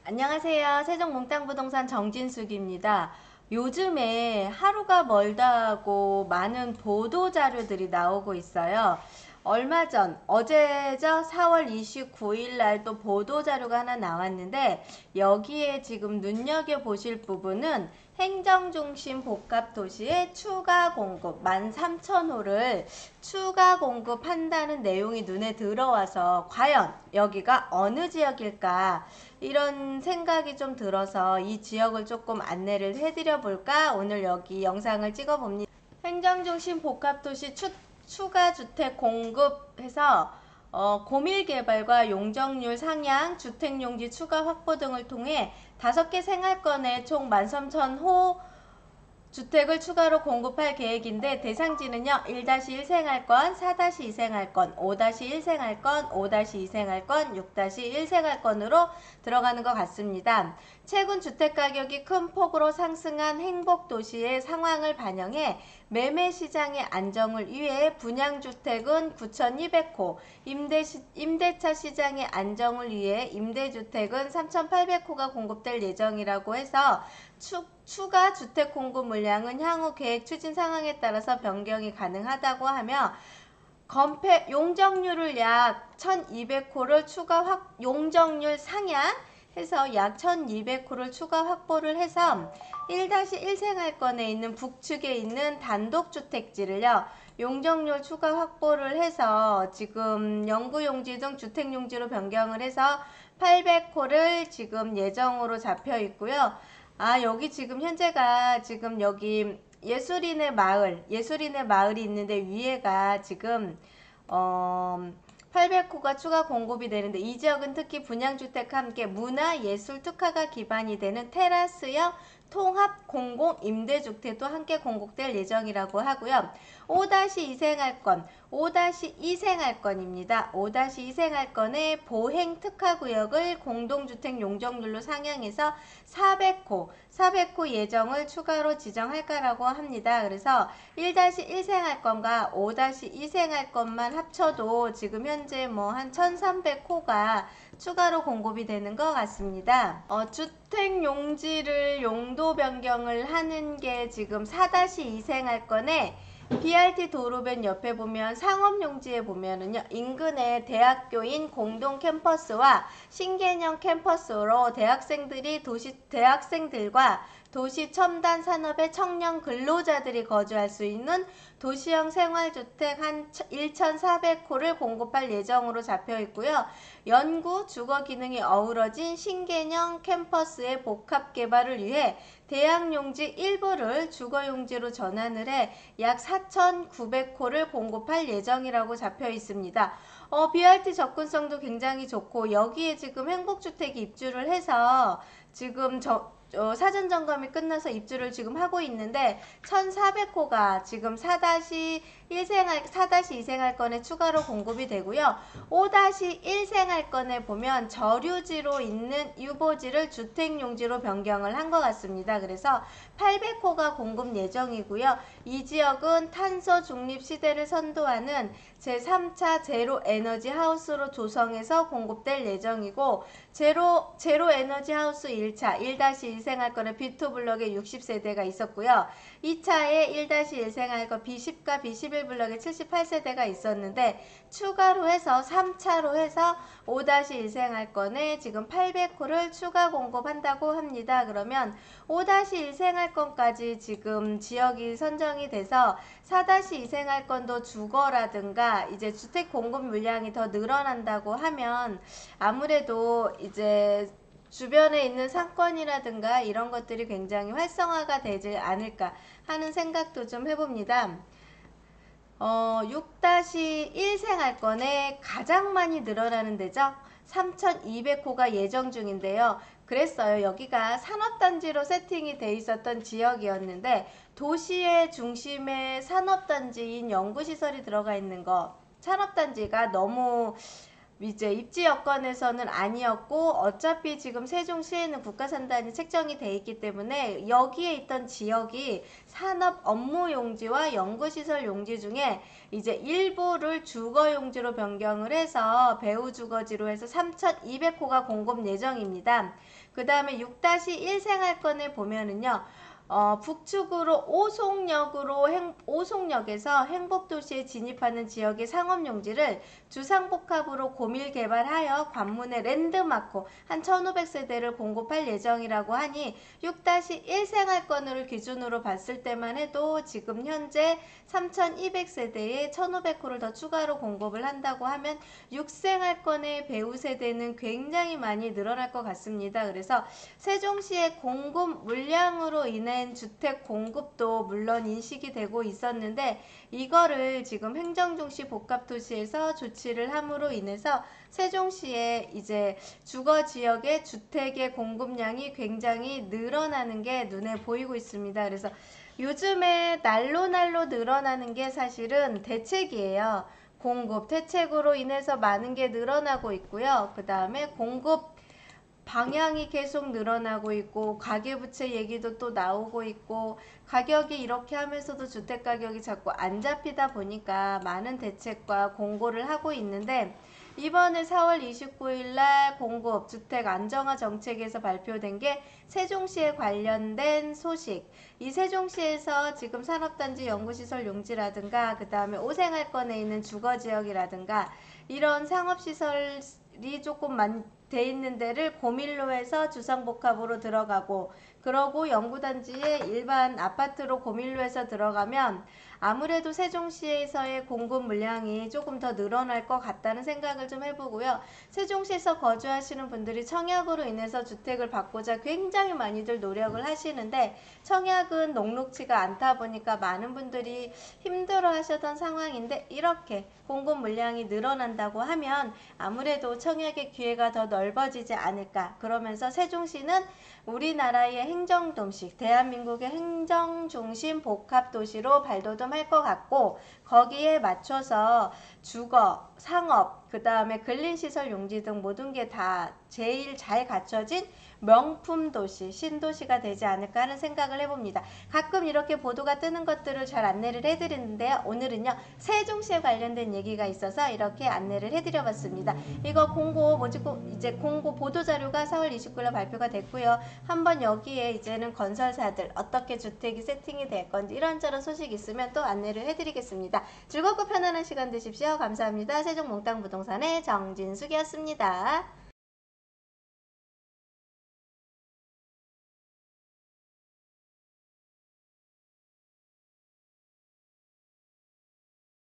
안녕하세요. 세종몽땅부동산 정진숙입니다. 요즘에 하루가 멀다고 많은 보도 자료들이 나오고 있어요. 얼마 전, 어제죠? 4월 29일 날 또 보도 자료가 하나 나왔는데 여기에 지금 눈여겨보실 부분은 행정중심 복합도시의 추가 공급 13,000호를 추가 공급한다는 내용이 눈에 들어와서 과연 여기가 어느 지역일까 이런 생각이 좀 들어서 이 지역을 조금 안내를 해드려 볼까 오늘 여기 영상을 찍어 봅니다. 행정중심 복합도시 추가 주택 공급해서 고밀 개발과 용적률 상향, 주택용지 추가 확보 등을 통해 5개 생활권에 총 13,000호 주택을 추가로 공급할 계획인데 대상지는요 1-1 생활권, 4-2 생활권, 5-1 생활권, 5-2 생활권, 6-1 생활권으로 들어가는 것 같습니다. 최근 주택가격이 큰 폭으로 상승한 행복도시의 상황을 반영해 매매시장의 안정을 위해 분양주택은 9,200호, 임대차 시장의 안정을 위해 임대주택은 3,800호가 공급될 예정이라고 해서 추가 주택 공급 물량은 향후 계획 추진 상황에 따라서 변경이 가능하다고 하며 용적률을 약 1,200호를 용적률 상향해서 약 1,200호를 추가 확보를 해서 1-1 생활권에 있는 북측에 있는 단독주택지를요 용적률 추가 확보를 해서 지금 영구용지 등 주택용지로 변경을 해서 800호를 지금 예정으로 잡혀 있고요. 여기 지금 현재가 지금 여기 예술인의 마을이 있는데 위에가 지금 800호가 추가 공급이 되는데 이 지역은 특히 분양주택과 함께 문화예술 특화가 기반이 되는 테라스형 통합 공공 임대주택도 함께 공급될 예정이라고 하고요. 5-2 생활권, 5-2 생활권입니다. 5-2 생활권의 보행 특화구역을 공동주택 용적률로 상향해서 400호 예정을 추가로 지정할까라고 합니다. 그래서 1-1 생활권과 5-2 생활권만 합쳐도 지금 현재 뭐 한 1,300호가 추가로 공급이 되는 것 같습니다. 주택 용지를 용도 변경을 하는 게 지금 4-2 생활권에 BRT 도로변 옆에 보면 상업용지에 보면은요 인근에 대학교인 공동 캠퍼스와 신개념 캠퍼스로 대학생들과 도시 첨단 산업의 청년 근로자들이 거주할 수 있는 도시형 생활주택 한 1,400호를 공급할 예정으로 잡혀 있고요. 연구, 주거 기능이 어우러진 신개념 캠퍼스의 복합 개발을 위해 대학용지 일부를 주거용지로 전환을 해 약 4,900호를 공급할 예정이라고 잡혀 있습니다. BRT 접근성도 굉장히 좋고 여기에 지금 행복주택이 입주를 해서 지금 사전 점검이 끝나서 입주를 지금 하고 있는데 1,400호가 지금 4-2 생활권에 추가로 공급이 되고요. 5-1 생활권에 보면 저류지로 있는 유보지를 주택용지로 변경을 한 것 같습니다. 그래서 800호가 공급 예정이고요. 이 지역은 탄소 중립 시대를 선도하는 제3차 제로 에너지 하우스로 조성해서 공급될 예정이고 제로 에너지 하우스 1차 1-1 생활권의 B2 블럭에 60세대가 있었고요. 2차에 1-1 생활권 B10과 B11 블럭에 78세대가 있었는데 추가로 해서 3차로 해서 5-1 생활권에 지금 800호를 추가 공급한다고 합니다. 그러면 5-1 생활권까지 지금 지역이 선정이 돼서 4-2 생활권도 주거라든가 이제 주택 공급 물량이 더 늘어난다고 하면 아무래도 이제 주변에 있는 상권이라든가 이런 것들이 굉장히 활성화가 되지 않을까 하는 생각도 좀 해봅니다. 6-1 생활권에 가장 많이 늘어나는 데죠. 3,200호가 예정 중인데요. 그랬어요. 여기가 산업단지로 세팅이 돼 있었던 지역이었는데 도시의 중심에 산업단지인 연구시설이 들어가 있는 거 산업단지가 너무 이제 입지 여건에서는 아니었고 어차피 지금 세종시에는 국가산단이 책정이 돼 있기 때문에 여기에 있던 지역이 산업 업무 용지와 연구시설 용지 중에 이제 일부를 주거 용지로 변경을 해서 배후 주거지로 해서 3,200호가 공급 예정입니다. 그 다음에 6-1 생활권에 보면은요. 북측으로 오송역에서 행복도시에 진입하는 지역의 상업용지를 주상복합으로 고밀 개발하여 관문의 랜드마크 한 1,500세대를 공급할 예정이라고 하니 6-1 생활권을 기준으로 봤을 때만 해도 지금 현재 3,200세대에 1,500호를 더 추가로 공급을 한다고 하면 6생활권의 배후 세대는 굉장히 많이 늘어날 것 같습니다. 그래서 세종시의 공급 물량으로 인해 주택 공급도 물론 인식이 되고 있었는데 이거를 지금 행정중시 복합도시에서 조치를 함으로 인해서 세종시의 이제 주거지역의 주택의 공급량이 굉장히 늘어나는 게 눈에 보이고 있습니다. 그래서 요즘에 날로 늘어나는 게 사실은 대책이에요. 공급, 대책으로 인해서 많은 게 늘어나고 있고요. 그 다음에 공급 방향이 계속 늘어나고 있고 가계부채 얘기도 또 나오고 있고 가격이 이렇게 하면서도 주택가격이 자꾸 안 잡히다 보니까 많은 대책과 공고를 하고 있는데 이번에 4월 29일 날 공급 주택 안정화 정책에서 발표된 게 세종시에 관련된 소식. 이 세종시에서 지금 산업단지 연구시설 용지라든가 그 다음에 오생활권에 있는 주거지역이라든가 이런 상업시설이 조금 돼 있는 데를 고밀로 해서 주상복합으로 들어가고 그러고 연구단지에 일반 아파트로 고밀로 해서 들어가면 아무래도 세종시에서의 공급 물량이 조금 더 늘어날 것 같다는 생각을 좀 해보고요. 세종시에서 거주하시는 분들이 청약으로 인해서 주택을 받고자 굉장히 많이들 노력을 하시는데 청약은 녹록지가 않다 보니까 많은 분들이 힘들어 하셨던 상황인데 이렇게 공급 물량이 늘어난다고 하면 아무래도 청약의 기회가 더 넓어지지 않을까. 그러면서 세종시는 우리나라의 행정도시, 대한민국의 행정중심 복합도시로 발돋움할 것 같고 거기에 맞춰서 주거, 상업, 그 다음에 근린시설 용지 등 모든 게 다 제일 잘 갖춰진 명품 도시, 신도시가 되지 않을까 하는 생각을 해봅니다. 가끔 이렇게 보도가 뜨는 것들을 잘 안내를 해드리는데요. 오늘은요, 세종시에 관련된 얘기가 있어서 이렇게 안내를 해드려봤습니다. 이거 이제 공고 보도자료가 4월 29일 발표가 됐고요. 한번 여기에 이제는 건설사들 어떻게 주택이 세팅이 될 건지 이런저런 소식 있으면 또 안내를 해드리겠습니다. 즐겁고 편안한 시간 되십시오. 감사합니다. 세종몽땅부동산의 정진숙이었습니다.